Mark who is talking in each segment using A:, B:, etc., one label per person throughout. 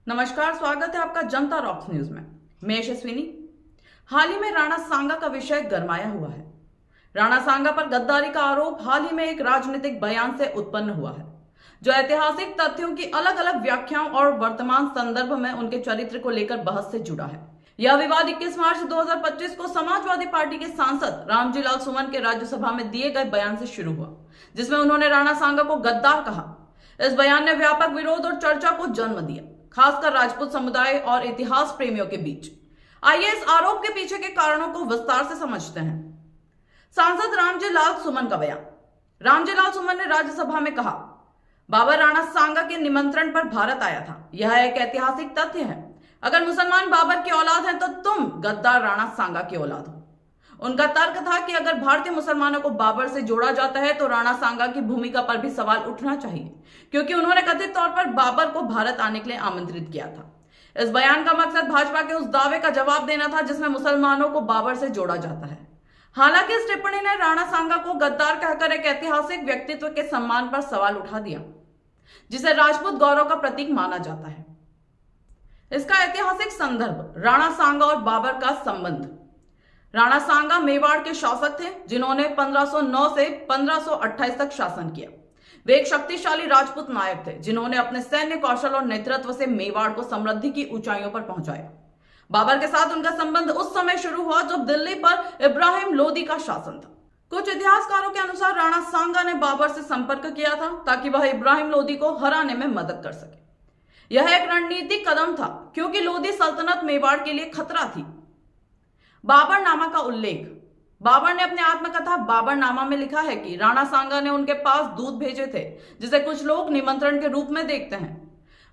A: नमस्कार, स्वागत है आपका जनता रॉक्स न्यूज में। मैं यशस्विनी। हाल ही में राणा सांगा का विषय गरमाया हुआ है। राणा सांगा पर गद्दारी का आरोप हाल ही में एक राजनीतिक बयान से उत्पन्न हुआ है, जो ऐतिहासिक तथ्यों की अलग अलग व्याख्याओं और वर्तमान संदर्भ में उनके चरित्र को लेकर बहस से जुड़ा है। यह विवाद 21 मार्च 2025 को समाजवादी पार्टी के सांसद रामजी लाल सुमन के राज्यसभा में दिए गए बयान से शुरू हुआ, जिसमें उन्होंने राणा सांगा को गद्दार कहा। इस बयान ने व्यापक विरोध और चर्चा को जन्म दिया, खासकर राजपूत समुदाय और इतिहास प्रेमियों के बीच। आइए इस आरोप के पीछे के कारणों को विस्तार से समझते हैं। सांसद रामजी लाल सुमन का बयान। रामजी लाल सुमन ने राज्यसभा में कहा, बाबर राणा सांगा के निमंत्रण पर भारत आया था। यह एक ऐतिहासिक तथ्य है। अगर मुसलमान बाबर की औलाद हैं तो तुम गद्दार राणा सांगा की औलाद हो। उनका तर्क था कि अगर भारतीय मुसलमानों को बाबर से जोड़ा जाता है तो राणा सांगा की भूमिका पर भी सवाल उठना चाहिए, क्योंकि उन्होंने कथित तौर पर बाबर को भारत आने के लिए आमंत्रित किया था। इस बयान का मकसद भाजपा के उस दावे का जवाब देना था जिसमें मुसलमानों को बाबर से जोड़ा जाता है। हालांकि इस टिप्पणी ने राणा सांगा को गद्दार कहकर एक ऐतिहासिक व्यक्तित्व के सम्मान पर सवाल उठा दिया, जिसे राजपूत गौरव का प्रतीक माना जाता है। इसका ऐतिहासिक संदर्भ, राणा सांगा और बाबर का संबंध। राणा सांगा मेवाड़ के शासक थे, जिन्होंने 1509 से 1528 तक शासन किया। वे एक शक्तिशाली राजपूत नायक थे, जिन्होंने अपने सैन्य कौशल और नेतृत्व से मेवाड़ को समृद्धि की ऊंचाइयों पर पहुंचाया। बाबर के साथ उनका संबंध उस समय शुरू हुआ जब दिल्ली पर इब्राहिम लोदी का शासन था। कुछ इतिहासकारों के अनुसार राणा सांगा ने बाबर से संपर्क किया था ताकि वह इब्राहिम लोदी को हराने में मदद कर सके। यह एक रणनीतिक कदम था, क्योंकि लोदी सल्तनत मेवाड़ के लिए खतरा थी। बाबरनामा का उल्लेख। बाबर ने अपने आत्मकथा बाबरनामा में लिखा है कि राणा सांगा ने उनके पास दूत भेजे थे, जिसे कुछ लोग निमंत्रण के रूप में देखते हैं।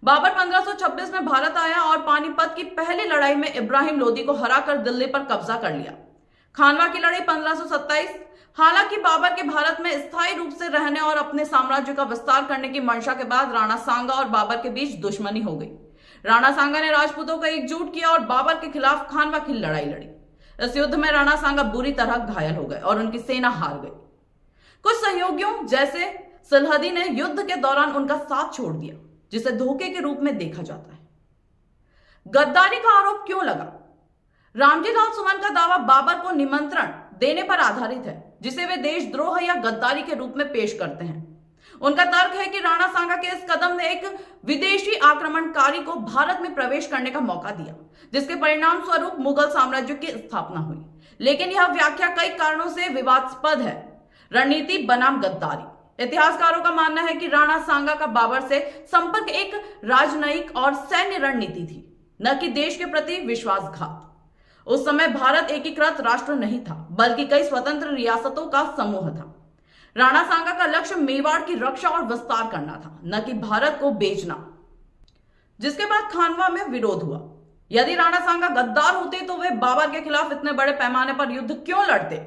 A: बाबर 1526 में भारत आया और पानीपत की पहली लड़ाई में इब्राहिम लोदी को हराकर दिल्ली पर कब्जा कर लिया। खानवा की लड़ाई 1527। हालांकि बाबर के भारत में स्थायी रूप से रहने और अपने साम्राज्य का विस्तार करने की मंशा के बाद राणा सांगा और बाबर के बीच दुश्मनी हो गई। राणा सांगा ने राजपूतों को एकजुट किया और बाबर के खिलाफ खानवा की लड़ाई लड़ी। इस युद्ध में राणा सांगा बुरी तरह घायल हो गए और उनकी सेना हार गई। कुछ सहयोगियों जैसे सलहदी ने युद्ध के दौरान उनका साथ छोड़ दिया, जिसे धोखे के रूप में देखा जाता है। गद्दारी का आरोप क्यों लगा? रामजी लाल सुमन का दावा बाबर को निमंत्रण देने पर आधारित है, जिसे वे देशद्रोह या गद्दारी के रूप में पेश करते हैं। उनका तर्क है कि राणा सांगा के इस कदम ने एक विदेशी आक्रमणकारी को भारत में प्रवेश करने का मौका दिया, जिसके परिणाम स्वरूप मुगल साम्राज्य की स्थापना हुई। लेकिन यह व्याख्या कई कारणों से विवादास्पद है। रणनीति बनाम गद्दारी। इतिहासकारों का मानना है कि राणा सांगा का बाबर से संपर्क एक राजनयिक और सैन्य रणनीति थी, न कि देश के प्रति विश्वासघात। उस समय भारत एकीकृत राष्ट्र नहीं था, बल्कि कई स्वतंत्र रियासतों का समूह था। राणा सांगा का लक्ष्य मेवाड़ की रक्षा और विस्तार करना था, न कि भारत को बेचना। जिसके बाद खानवा में विरोध हुआ। यदि राणा सांगा गद्दार होते तो वे बाबर के खिलाफ इतने बड़े पैमाने पर युद्ध क्यों लड़ते?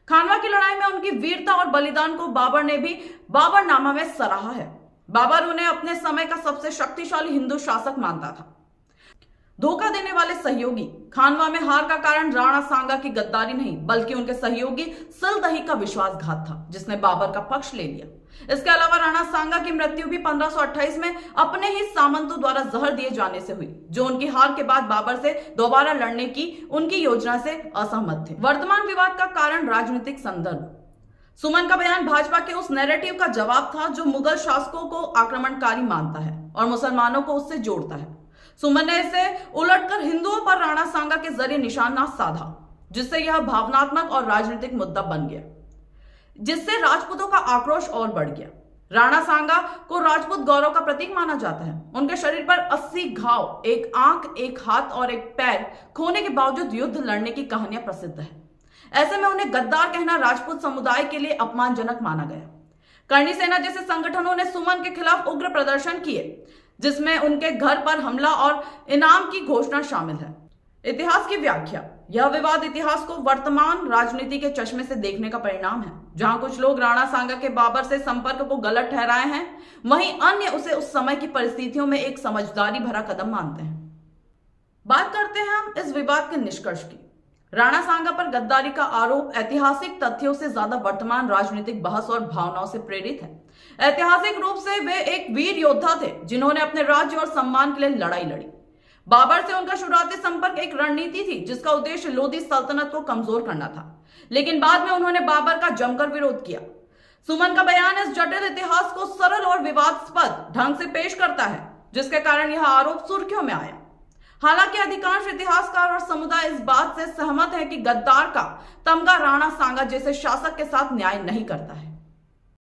A: खानवा की लड़ाई में उनकी वीरता और बलिदान को बाबर ने भी बाबरनामा में सराहा है। बाबर उन्हें अपने समय का सबसे शक्तिशाली हिंदू शासक मानता था। धोखा देने वाले सहयोगी। खानवा में हार का कारण राणा सांगा की गद्दारी नहीं, बल्कि उनके सहयोगी सिलदही का विश्वासघात था, जिसने बाबर का पक्ष ले लिया। इसके अलावा राणा सांगा की मृत्यु भी 1528 में अपने ही सामंतों द्वारा जहर दिए जाने से हुई, जो उनकी हार के बाद बाबर से दोबारा लड़ने की उनकी योजना से असहमत थे। वर्तमान विवाद का कारण राजनीतिक संदर्भ। सुमन का बयान भाजपा के उस नैरेटिव का जवाब था जो मुगल शासकों को आक्रमणकारी मानता है और मुसलमानों को उससे जोड़ता है। सुमन ने इसे उलटकर हिंदुओं पर राणा सांगा के जरिए निशाना साधा, जिससे यह भावनात्मक और राजनीतिक मुद्दा बन गया, जिससे राजपूतों का आक्रोश और बढ़ गया। राणा सांगा को राजपूत गौरव का प्रतीक माना जाता है। उनके शरीर पर 80 घाव, एक आंख, एक हाथ और एक पैर खोने के बावजूद युद्ध लड़ने की कहानियां प्रसिद्ध है। ऐसे में उन्हें गद्दार कहना राजपूत समुदाय के लिए अपमानजनक माना गया। करणी सेना जैसे संगठनों ने सुमन के खिलाफ उग्र प्रदर्शन किए, जिसमें उनके घर पर हमला और इनाम की घोषणा शामिल है। इतिहास की व्याख्या। यह विवाद इतिहास को वर्तमान राजनीति के चश्मे से देखने का परिणाम है। जहां कुछ लोग राणा सांगा के बाबर से संपर्क को गलत ठहराए हैं, वहीं अन्य उसे उस समय की परिस्थितियों में एक समझदारी भरा कदम मानते हैं। बात करते हैं हम इस विवाद के निष्कर्ष की। राणा सांगा पर गद्दारी का आरोप ऐतिहासिक तथ्यों से ज्यादा वर्तमान राजनीतिक बहस और भावनाओं से प्रेरित है। ऐतिहासिक रूप से वे एक वीर योद्धा थे जिन्होंने अपने राज्य और सम्मान के लिए लड़ाई लड़ी। बाबर से उनका शुरुआती संपर्क एक रणनीति थी जिसका उद्देश्य लोधी सल्तनत को कमजोर करना था, लेकिन बाद में उन्होंने बाबर का जमकर विरोध किया। सुमन का बयान इस जटिल इतिहास को सरल और विवादास्पद ढंग से पेश करता है, जिसके कारण यह आरोप सुर्खियों में आया। हालांकि अधिकांश इतिहासकार और समुदाय इस बात से सहमत है कि गद्दार का तमगा राणा सांगा जैसे शासक के साथ न्याय नहीं करता है।